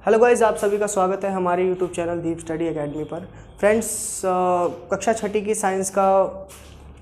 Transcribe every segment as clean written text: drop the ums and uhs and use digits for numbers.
Hello guys, आप सभी का स्वागत है हमारे यूट्यूब चैनल दीप स्टडी एकेडमी पर। फ्रेंड्स, कक्षा छठी की साइंस का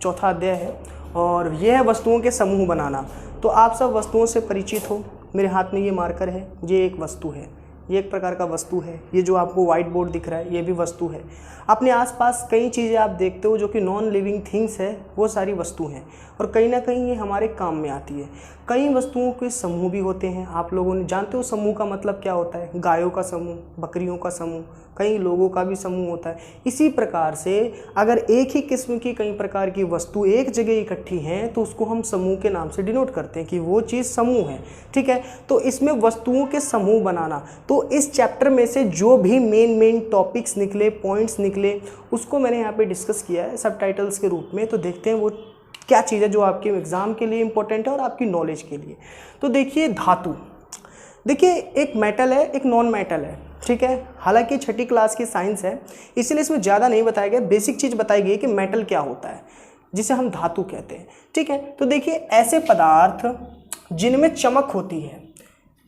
चौथा अध्याय है और यह है वस्तुओं के समूह बनाना। तो आप सब वस्तुओं से परिचित हो। मेरे हाथ में ये मार्कर है, ये एक वस्तु है, ये एक प्रकार का वस्तु है। ये जो आपको व्हाइट बोर्ड दिख रहा है ये भी वस्तु है। अपने आसपास कई चीज़ें आप देखते हो जो कि नॉन लिविंग थिंग्स है, वो सारी वस्तु हैं और कहीं ना कहीं ये हमारे काम में आती है। कई वस्तुओं के समूह भी होते हैं। आप लोगों ने जानते हो समूह का मतलब क्या होता है? गायों का समूह, बकरियों का समूह, कई लोगों का भी समूह होता है। इसी प्रकार से अगर एक ही किस्म की कई प्रकार की वस्तु एक जगह इकट्ठी हैं तो उसको हम समूह के नाम से डिनोट करते हैं कि वो चीज़ समूह है। ठीक है, तो इसमें वस्तुओं के समूह बनाना, तो इस चैप्टर में से जो भी मेन टॉपिक्स निकले, पॉइंट्स निकले, उसको मैंने यहाँ पे डिस्कस किया है सबटाइटल्स के रूप में। तो देखते हैं वो क्या चीज़ है जो आपके एग्ज़ाम के लिए इंपॉर्टेंट है और आपकी नॉलेज के लिए। तो देखिए धातु, देखिए एक मेटल है, एक नॉन मेटल है। ठीक है, हालांकि छठी क्लास की साइंस है इसलिए इसमें ज़्यादा नहीं बताया गया, बेसिक चीज़ बताई गई कि मेटल क्या होता है जिसे हम धातु कहते हैं। ठीक है, तो देखिए ऐसे पदार्थ जिनमें चमक होती है,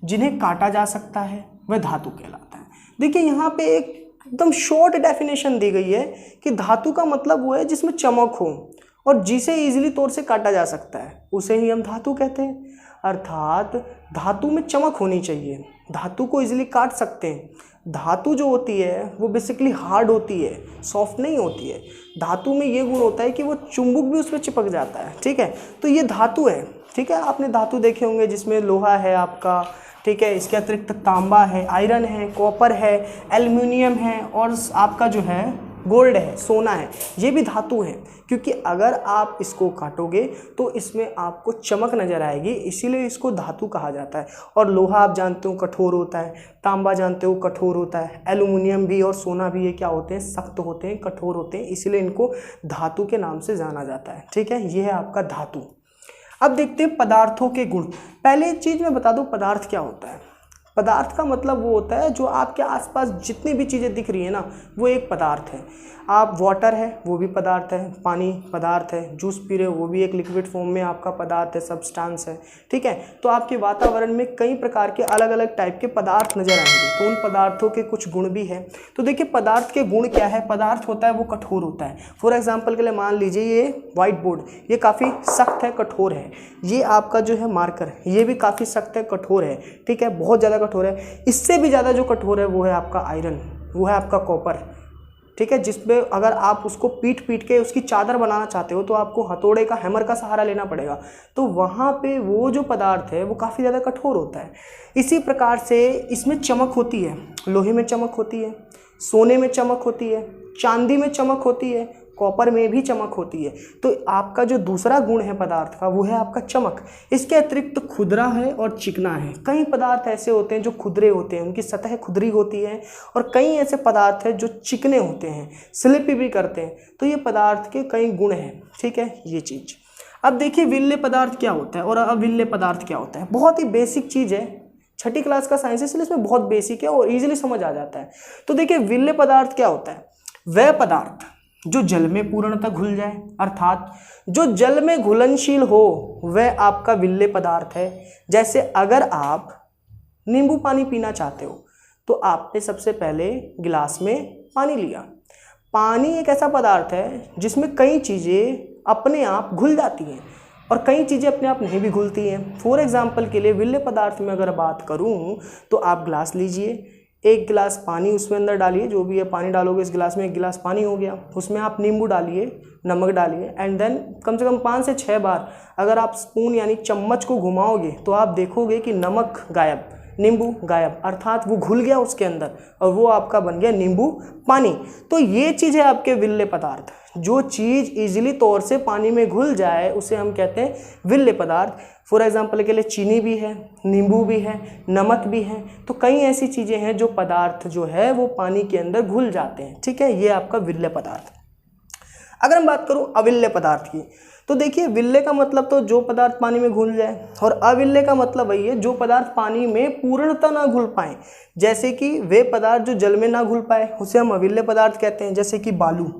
जिन्हें काटा जा सकता है, वह धातु कहलाता है। देखिए यहाँ पे एक एकदम शॉर्ट डेफिनेशन दी गई है कि धातु का मतलब वो है जिसमें चमक हो और जिसे इजीली तौर से काटा जा सकता है, उसे ही हम धातु कहते हैं। अर्थात धातु में चमक होनी चाहिए, धातु को इजीली काट सकते हैं। धातु जो होती है वो बेसिकली हार्ड होती है, सॉफ्ट नहीं होती है। धातु में ये गुण होता है कि वो चुंबक भी उसमें चिपक जाता है। ठीक है, तो ये धातु है। ठीक है, आपने धातु देखे होंगे जिसमें लोहा है आपका, ठीक है, इसके अतिरिक्त तांबा है, आयरन है, कॉपर है, एल्युमिनियम है और आपका जो है गोल्ड है, सोना है। ये भी धातु है क्योंकि अगर आप इसको काटोगे तो इसमें आपको चमक नज़र आएगी, इसीलिए इसको धातु कहा जाता है। और लोहा आप जानते हो कठोर होता है, तांबा जानते हो कठोर होता है, एल्युमिनियम भी और सोना भी ये क्या होते हैं? सख्त होते हैं, कठोर होते हैं, इसीलिए इनको धातु के नाम से जाना जाता है। ठीक है, ये है आपका धातु। अब देखते हैं पदार्थों के गुण। पहले चीज़ मैं बता दूं पदार्थ क्या होता है। पदार्थ का मतलब वो होता है जो आपके आसपास जितनी भी चीज़ें दिख रही है ना, वो एक पदार्थ है। आप वाटर है वो भी पदार्थ है, पानी पदार्थ है, जूस पी रहे हो वो भी एक लिक्विड फॉर्म में आपका पदार्थ है, सब्सटेंस है। ठीक है, तो आपके वातावरण में कई प्रकार के अलग अलग टाइप के पदार्थ नजर आएंगे, तो उन पदार्थों के कुछ गुण भी है। तो देखिए पदार्थ के गुण क्या है। पदार्थ होता है वो कठोर होता है। फॉर एग्जाम्पल के लिए मान लीजिए ये व्हाइट बोर्ड, ये काफ़ी सख्त है, कठोर है। ये आपका जो है मार्कर, ये भी काफ़ी सख्त है, कठोर है। ठीक है, बहुत ज़्यादा कठोर है। इससे भी ज़्यादा जो कठोर है वो है आपका आयरन, वो है आपका कॉपर। ठीक है, जिसमें अगर आप उसको पीट के उसकी चादर बनाना चाहते हो तो आपको हथौड़े का, हैमर का सहारा लेना पड़ेगा। तो वहाँ पे वो जो पदार्थ है वो काफ़ी ज़्यादा कठोर होता है। इसी प्रकार से इसमें चमक होती है, लोहे में चमक होती है, सोने में चमक होती है, चांदी में चमक होती है, कॉपर में भी चमक होती है। तो आपका जो दूसरा गुण है पदार्थ का वो है आपका चमक। इसके अतिरिक्त खुदरा है और चिकना है। कई पदार्थ ऐसे होते हैं जो खुदरे होते हैं, उनकी सतह खुदरी होती है, और कई ऐसे पदार्थ हैं जो चिकने होते हैं, स्लिप भी करते हैं। तो ये पदार्थ के कई गुण हैं। ठीक है, ये चीज़। अब देखिए विल्ले पदार्थ क्या होता है और अविल्ले पदार्थ क्या होता है। बहुत ही बेसिक चीज़ है, छठी क्लास का साइंस है इसलिए इसमें बहुत बेसिक है और ईजिली समझ आ जाता है। तो देखिए विल्ले पदार्थ क्या होता है। वह पदार्थ जो जल में पूर्णतः घुल जाए, अर्थात जो जल में घुलनशील हो, वह आपका विल्ले पदार्थ है। जैसे अगर आप नींबू पानी पीना चाहते हो तो आपने सबसे पहले गिलास में पानी लिया। पानी एक ऐसा पदार्थ है जिसमें कई चीज़ें अपने आप घुल जाती हैं और कई चीज़ें अपने आप नहीं भी घुलती हैं। फॉर एग्जाम्पल के लिए विल्ले पदार्थ में अगर बात करूँ तो आप गिलास लीजिए, एक गिलास पानी उसमें अंदर डालिए, जो भी है पानी डालोगे इस गिलास में, एक गिलास पानी हो गया, उसमें आप नींबू डालिए, नमक डालिए, एंड देन कम से कम 5 से 6 बार अगर आप स्पून यानी चम्मच को घुमाओगे तो आप देखोगे कि नमक गायब, नींबू गायब, अर्थात वो घुल गया उसके अंदर और वो आपका बन गया नींबू पानी। तो ये चीज़ है आपके विल्ले पदार्थ। जो चीज़ इजीली तौर से पानी में घुल जाए उसे हम कहते हैं विल्ले पदार्थ। फॉर एग्जाम्पल के लिए चीनी भी है, नींबू भी है, नमक भी है। तो कई ऐसी चीज़ें हैं जो पदार्थ जो है वो पानी के अंदर घुल जाते हैं। ठीक है, ये आपका विल्ले पदार्थ। अगर हम बात करूँ अविल्ले पदार्थ की, तो देखिए विल्ले का मतलब तो जो पदार्थ पानी में घुल जाए, और अविल्ले का मतलब वही है जो पदार्थ पानी में पूर्णतः ना घुल पाए। जैसे कि वे पदार्थ जो जल में ना घुल पाए उसे हम अविल्ले पदार्थ कहते हैं। जैसे कि बालू,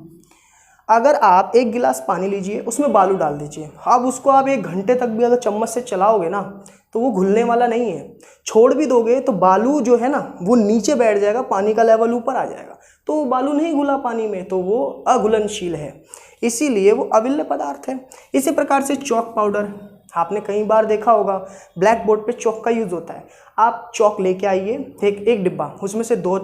अगर आप एक गिलास पानी लीजिए, उसमें बालू डाल दीजिए, अब उसको आप 1 घंटे तक भी अगर चम्मच से चलाओगे ना तो वो घुलने वाला नहीं है। छोड़ भी दोगे तो बालू जो है ना वो नीचे बैठ जाएगा, पानी का लेवल ऊपर आ जाएगा, तो बालू नहीं घुला पानी में, तो वो अघुलनशील है, इसीलिए वो अविल्य पदार्थ है। इसी प्रकार से चॉक पाउडर, आपने कई बार देखा होगा ब्लैक बोर्ड पे चॉक का यूज़ होता है। आप चॉक लेके आइए, एक डिब्बा, उसमें से दो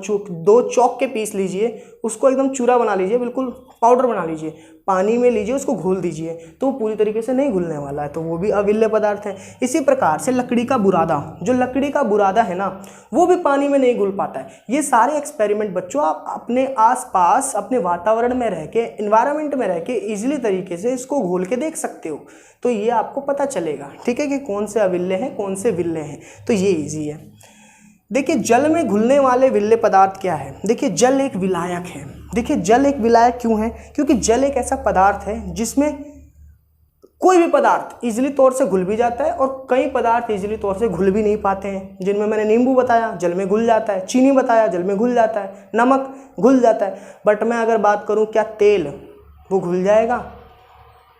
चॉक के पीस लीजिए, उसको एकदम चूरा बना लीजिए, बिल्कुल पाउडर बना लीजिए, पानी में लीजिए, उसको घोल दीजिए, तो वो पूरी तरीके से नहीं घुलने वाला है, तो वो भी अविल्य पदार्थ है। इसी प्रकार से लकड़ी का बुरादा, जो लकड़ी का बुरादा है ना वो भी पानी में नहीं घुल पाता है। ये सारे एक्सपेरिमेंट बच्चों आप अपने आसपास अपने वातावरण में रह के, एनवायरनमेंट में रह के ईजिली तरीके से इसको घोल के देख सकते हो, तो ये आपको पता चलेगा, ठीक है, कि कौन से अविल्य हैं कौन से विल्य हैं, तो ये ईजी है। देखिए जल में घुलने वाले विल्य पदार्थ क्या है। देखिए जल एक विलायक है। देखिए जल एक विलायक क्यों है, क्योंकि जल एक ऐसा पदार्थ है जिसमें कोई भी पदार्थ इजीली तौर से घुल भी जाता है और कई पदार्थ इजीली तौर से घुल भी नहीं पाते हैं, जिनमें मैंने नींबू बताया जल में घुल जाता है, चीनी बताया जल में घुल जाता है, नमक घुल जाता है। बट मैं अगर बात करूं क्या तेल, वो घुल जाएगा?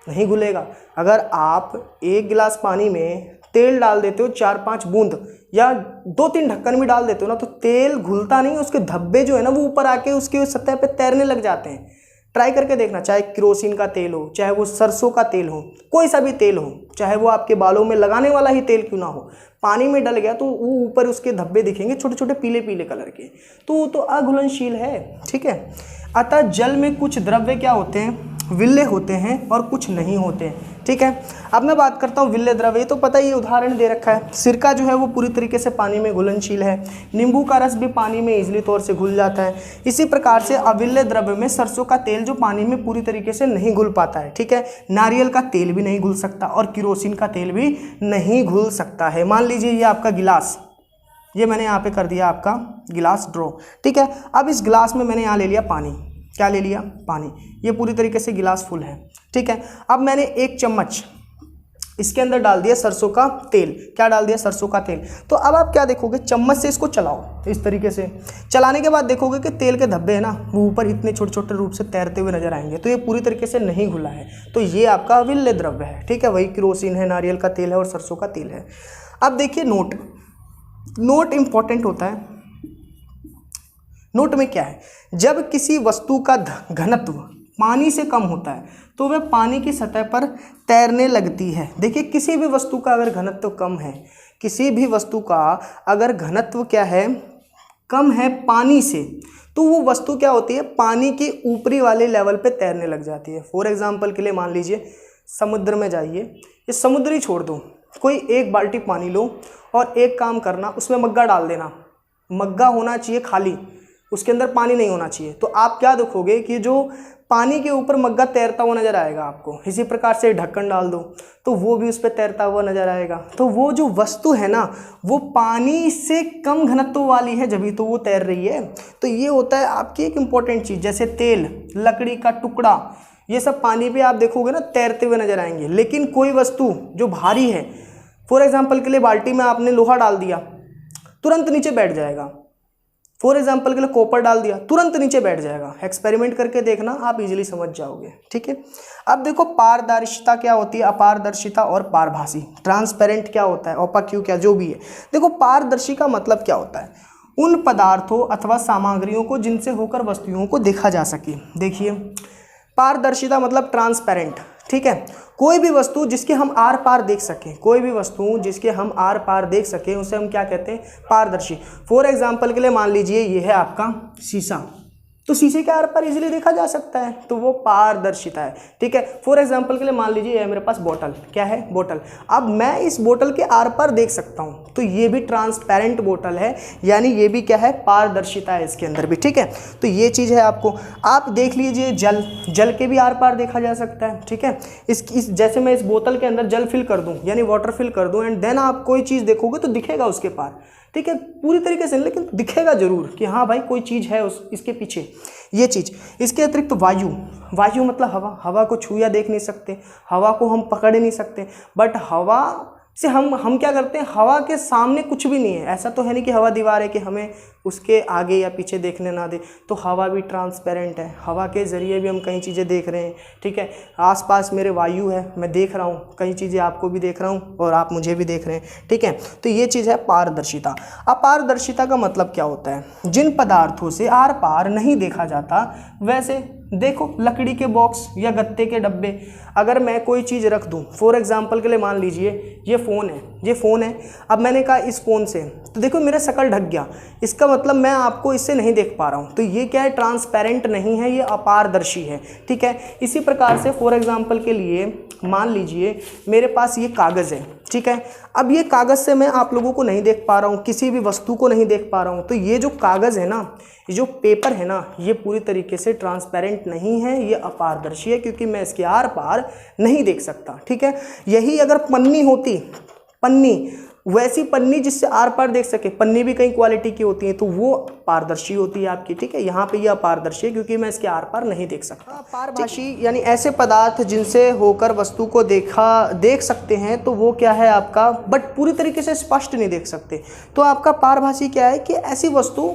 नहीं घुलेगा। अगर आप एक गिलास पानी में तेल डाल देते हो 4-5 बूंद या 2-3 ढक्कन भी डाल देते हो ना, तो तेल घुलता नहीं, उसके धब्बे जो है ना वो ऊपर आके उसके सतह पे तैरने लग जाते हैं। ट्राई करके देखना, चाहे केरोसिन का तेल हो, चाहे वो सरसों का तेल हो, कोई सा भी तेल हो, चाहे वो आपके बालों में लगाने वाला ही तेल क्यों ना हो, पानी में डल गया तो वो ऊपर उसके धब्बे दिखेंगे छोटे छोटे पीले पीले कलर के, तो अघुलनशील है, ठीक है। अतः जल में कुछ द्रव्य क्या होते हैं, विल्य होते हैं और कुछ नहीं होते हैं, ठीक है। अब मैं बात करता हूँ विल्य द्रव्य, तो पता ही ये उदाहरण दे रखा है। सिरका जो है वो पूरी तरीके से पानी में घुलनशील है, नींबू का रस भी पानी में इजीली तौर से घुल जाता है। इसी प्रकार से अविल्य द्रव्य में सरसों का तेल जो पानी में पूरी तरीके से नहीं घुल पाता है, ठीक है। नारियल का तेल भी नहीं घुल सकता और केरोसिन का तेल भी नहीं घुल सकता है। मान लीजिए ये आपका गिलास, ये मैंने यहाँ पे कर दिया आपका गिलास ड्रॉ, ठीक है। अब इस गिलास में मैंने यहाँ ले लिया पानी, क्या ले लिया, पानी, ये पूरी तरीके से गिलास फुल है, ठीक है। अब मैंने 1 चम्मच इसके अंदर डाल दिया सरसों का तेल, क्या डाल दिया, सरसों का तेल। तो अब आप क्या देखोगे, चम्मच से इसको चलाओ, इस तरीके से चलाने के बाद देखोगे कि तेल के धब्बे है ना वो ऊपर इतने छोटे छोटे रूप से तैरते हुए नजर आएंगे, तो ये पूरी तरीके से नहीं घुला है, तो ये आपका अविल्य द्रव्य है, ठीक है। वही केरोसिन है, नारियल का तेल है और सरसों का तेल है। अब देखिए नोट इंपॉर्टेंट होता है। नोट में क्या है, जब किसी वस्तु का घनत्व पानी से कम होता है तो वह पानी की सतह पर तैरने लगती है। देखिए किसी भी वस्तु का अगर घनत्व कम है, किसी भी वस्तु का अगर घनत्व क्या है, कम है पानी से, तो वो वस्तु क्या होती है, पानी के ऊपरी वाले लेवल पे तैरने लग जाती है। फॉर एग्जाम्पल के लिए मान लीजिए समुद्र में जाइए, ये समुद्र ही छोड़ दो, कोई 1 बाल्टी पानी लो और एक काम करना, उसमें मग्गा डाल देना, मग्गा होना चाहिए खाली, उसके अंदर पानी नहीं होना चाहिए, तो आप क्या देखोगे कि जो पानी के ऊपर मग्गा तैरता हुआ नजर आएगा आपको। इसी प्रकार से ढक्कन डाल दो तो वो भी उस पर तैरता हुआ नजर आएगा। तो वो जो वस्तु है ना वो पानी से कम घनत्व वाली है, जब भी तो वो तैर रही है। तो ये होता है आपकी एक इंपॉर्टेंट चीज़, जैसे तेल, लकड़ी का टुकड़ा, ये सब पानी पे आप देखोगे ना तैरते हुए नजर आएंगे। लेकिन कोई वस्तु जो भारी है, फॉर एग्जाम्पल के लिए बाल्टी में आपने लोहा डाल दिया, तुरंत नीचे बैठ जाएगा। फॉर एग्जाम्पल के लिए कॉपर डाल दिया, तुरंत नीचे बैठ जाएगा। एक्सपेरिमेंट करके देखना, आप इजीली समझ जाओगे, ठीक है। अब देखो पारदर्शिता क्या होती है, अपारदर्शिता और पारभासी। ट्रांसपेरेंट क्या होता है, ओपाक्यू क्या, जो भी है। देखो पारदर्शी का मतलब क्या होता है, उन पदार्थों अथवा सामग्रियों को जिनसे होकर वस्तुओं को देखा जा सके। देखिए पारदर्शिता मतलब ट्रांसपेरेंट, ठीक है। कोई भी वस्तु जिसके हम आर पार देख सकें, कोई भी वस्तु जिसके हम आर पार देख सकें, उसे हम क्या कहते हैं, पारदर्शी। फॉर एग्जाम्पल के लिए मान लीजिए ये है आपका शीशा, तो शीशे के आर पार इजीली देखा जा सकता है, तो वो पारदर्शिता है, ठीक है। फॉर एग्जाम्पल के लिए मान लीजिए ये मेरे पास बोतल, क्या है, बोतल। अब मैं इस बोतल के आर पार देख सकता हूँ, तो ये भी ट्रांसपेरेंट बोतल है, यानी ये भी क्या है, पारदर्शिता है इसके अंदर भी, ठीक है। तो ये चीज़ है आपको। आप देख लीजिए जल के भी आर पार देखा जा सकता है, ठीक है। इस जैसे मैं इस बोतल के अंदर जल फिल कर दूँ, यानी वाटर फिल कर दूँ, एंड देन आप कोई चीज़ देखोगे तो दिखेगा उसके पार, ठीक है, पूरी तरीके से, लेकिन दिखेगा जरूर कि हाँ भाई कोई चीज़ है इसके पीछे, ये चीज़। इसके अतिरिक्त वायु मतलब हवा को छू या देख नहीं सकते, हवा को हम पकड़ नहीं सकते, बट हवा से हम क्या करते हैं, हवा के सामने कुछ भी नहीं है। ऐसा तो है नहीं कि हवा दीवार है कि हमें उसके आगे या पीछे देखने ना दे, तो हवा भी ट्रांसपेरेंट है, हवा के ज़रिए भी हम कई चीज़ें देख रहे हैं, ठीक है। आसपास मेरे वायु है, मैं देख रहा हूँ, कई चीज़ें आपको भी देख रहा हूँ और आप मुझे भी देख रहे हैं, ठीक है। तो ये चीज़ है पारदर्शिता। अपारदर्शिता का मतलब क्या होता है, जिन पदार्थों से आर पार नहीं देखा जाता, वैसे देखो लकड़ी के बॉक्स या गत्ते के डब्बे, अगर मैं कोई चीज़ रख दूं, फॉर एग्जांपल के लिए मान लीजिए ये फ़ोन है, अब मैंने कहा इस फ़ोन से, तो देखो मेरा शक्ल ढक गया, इसका मतलब मैं आपको इससे नहीं देख पा रहा हूं, तो ये क्या है, ट्रांसपेरेंट नहीं है, ये अपारदर्शी है, ठीक है। इसी प्रकार से फॉर एग्जांपल के लिए मान लीजिए मेरे पास ये कागज़ है, ठीक है। अब ये कागज़ से मैं आप लोगों को नहीं देख पा रहा हूँ, किसी भी वस्तु को नहीं देख पा रहा हूँ, तो ये जो कागज़ है ना, ये जो पेपर है ना, ये पूरी तरीके से ट्रांसपेरेंट नहीं है, ये अपारदर्शी है, क्योंकि मैं इसके आर पार नहीं देख सकता, ठीक है। यही अगर पन्नी होती, वैसी पन्नी जिससे आर पार देख सके, पन्नी भी कई क्वालिटी की होती है, तो वो पारदर्शी होती है आपकी, ठीक है। यहाँ पे ये अपारदर्शी है क्योंकि मैं इसके आर पार नहीं देख सकता। पारभाषी यानी ऐसे पदार्थ जिनसे होकर वस्तु को देख सकते हैं, तो वो क्या है आपका, बट पूरी तरीके से स्पष्ट नहीं देख सकते, तो आपका पारभाषी क्या है कि ऐसी वस्तु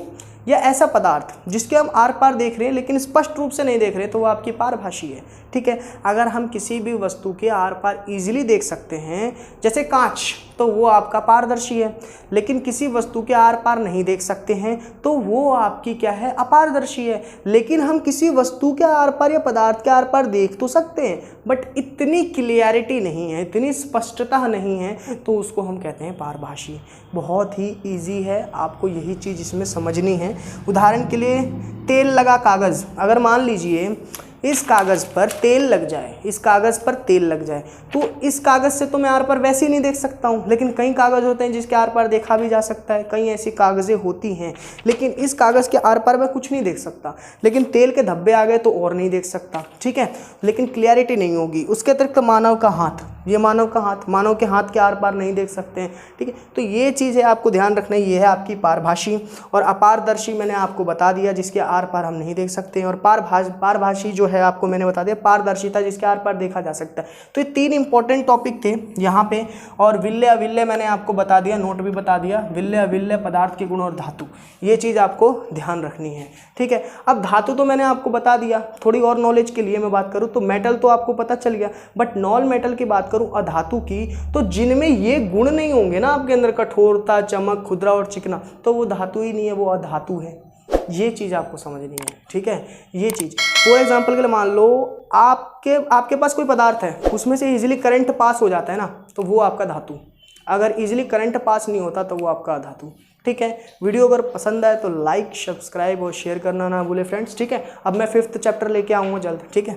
या ऐसा पदार्थ जिसके हम आर पार देख रहे हैं लेकिन स्पष्ट रूप से नहीं देख रहे, तो वो आपकी पारभाषी है, ठीक है। अगर हम किसी भी वस्तु के आर पार इजीली देख सकते हैं, जैसे कांच, तो वो आपका पारदर्शी है, लेकिन किसी वस्तु के आर पार नहीं देख सकते हैं, तो वो आपकी क्या है, अपारदर्शी है। लेकिन हम किसी वस्तु के आर पार या पदार्थ के आर पार देख तो सकते हैं, बट इतनी क्लियरिटी नहीं है, इतनी स्पष्टता नहीं है, तो उसको हम कहते हैं पारभाषी। बहुत ही ईजी है, आपको यही चीज़ इसमें समझनी है। उदाहरण के लिए तेल लगा कागज़, अगर मान लीजिए इस कागज़ पर तेल लग जाए, इस कागज़ पर तेल लग जाए, तो इस कागज़ से तो मैं आर पार वैसे ही नहीं देख सकता हूँ, लेकिन कई कागज़ होते हैं जिसके आर पार देखा भी जा सकता है, कई ऐसी कागज़ें होती हैं, लेकिन इस कागज़ के आर पार मैं कुछ नहीं देख सकता, लेकिन तेल के धब्बे आ गए तो और नहीं देख सकता, ठीक है, लेकिन क्लियरिटी नहीं होगी। उसके अतिरिक्त मानव का हाथ, ये मानव के हाथ के आर पार नहीं देख सकते हैं, ठीक है। तो ये चीज़ है, आपको ध्यान रखना, ये है आपकी पारभाषी। और अपारदर्शी मैंने आपको बता दिया, जिसके आर पार हम नहीं देख सकते हैं, और पारभाषी जो है आपको मैंने बता दिया, पारदर्शिता जिसके आर पार देखा जा सकता है। तो ये 3 इंपॉर्टेंट टॉपिक थे यहाँ पे, और विल्ले अविल्ले मैंने आपको बता दिया, नोट भी बता दिया, विल्ले अविल्ले पदार्थ के गुण और धातु, ये चीज़ आपको ध्यान रखनी है, ठीक है। अब धातु तो मैंने आपको बता दिया, थोड़ी और नॉलेज के लिए मैं बात करूँ तो मेटल तो आपको पता चल गया, बट नॉन मेटल की बात करूँ अधातु की, तो जिनमें ये गुण नहीं होंगे ना आपके अंदर, कठोरता, चमक, खुरदरा और चिकना, तो वो धातु ही नहीं है, वो अधातु है। ये चीज़ आपको समझनी है, ठीक है। ये चीज़ फॉर एग्जांपल के लिए मान लो आपके पास कोई पदार्थ है, उसमें से इजीली करंट पास हो जाता है ना, तो वो आपका धातु। अगर इजीली करंट पास नहीं होता तो वो आपका अधातु, ठीक है। वीडियो अगर पसंद आए तो लाइक, सब्सक्राइब और शेयर करना ना भूले फ्रेंड्स, ठीक है। अब मैं 5th चैप्टर लेके आऊँगा जल्द, ठीक है।